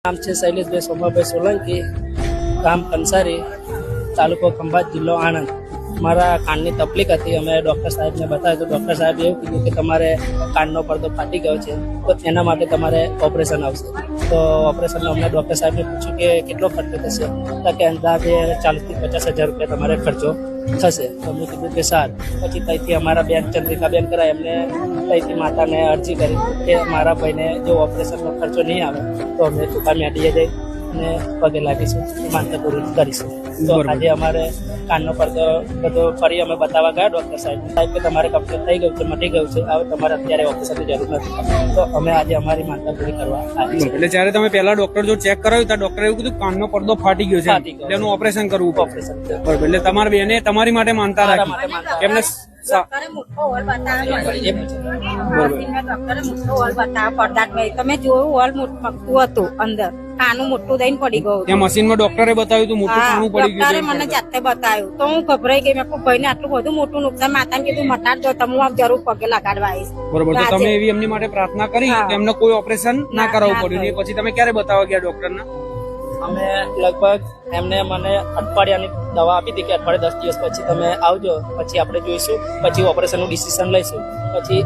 નામ છે શૈલેષભાઈ સોમાભાઈ સોલંકી, ગામ કંસારી, તાલુકો ખંભાત, જિલ્લો આણંદ. મારા કાનની તકલીફ હતી. અમે ડૉક્ટર સાહેબને બતાવ્યું તો ડૉક્ટર સાહેબે એવું કીધું કે તમારે કાનનો પડદો ફાટી ગયો છે, તો એના માટે તમારે ઓપરેશન આવશે. તો ઓપરેશનનો અમને ડૉક્ટર સાહેબને પૂછ્યું કે કેટલો ખર્ચો થશે, તો કે અંદાજે 40,000 થી 50,000 રૂપિયા તમારે ખર્ચો થશે. તો અમે કીધું કે સારું. પછી ત્યાંથી અમારા બેન ચંદ્રિકાબેન કરાય, એમને ત્યાંથી માતાને અરજી કરી કે મારા ભાઈને જો ઓપરેશનનો ખર્ચો નહીં આવે તો અમે ટૂંકા મેડીએ જઈ અને પગે લાગીશું, માનતા પૂરી કરીશું. તો આજે અમારે કાનનો પડદો બધો ફરી અમે બતાવવા ગયા ડૉક્ટર સાહેબ કે તમારે કમ્પ્લીટ થઈ ગયું છે, મટી ગયું છે, હવે તમારે અત્યારે ઓપરેશનની જરૂર નથી. તો અમે આજે અમારી માનતા પૂરી કરવા આવી છે. એટલે જ્યારે તમે પહેલા ડોક્ટર જો ચેક કરાવ્યું તો ડોક્ટરે એવું કીધું કાનનો પડદો ફાટી ગયો છે, એટલે એનું ઓપરેશન કરવું ઓપરેશન. બરાબર. એટલે તમારી બેને તમારી માટે માનતા રાખી એમને તમે જોયું હોલ મોટું હતું, અંદર કાનું મોટું દઈને પડી ગયું. ત્યાં મશીનમાં ડોક્ટરે બતાવ્યું હતું મોટું કાનું પડી ગયું. ડોક્ટરે મને જાતે બતાવ્યું તો હું ગભરાઈ ગઈ. મેં ભાઈ ને આટલું બધું મોટું નુકસાન, માતાને કીધું મટાડ દો, તમે હું જરૂર પગે લગાડવા આવીશ. બરોબર. તો તમે એવી એમની માટે પ્રાર્થના કરી કે એમને કોઈ ઓપરેશન ના કરાવવું પડ્યું. પછી તમે ક્યારે બતાવવા ગયા ડોક્ટરને? અમે લગભગ એમને મને અઠવાડિયાની દવા આપી હતી કે અઠવાડિયે 10 દિવસ પછી તમે આવજો, પછી આપણે જોઈશું, પછી ઓપરેશનનું ડિસિઝન લઈશું. પછી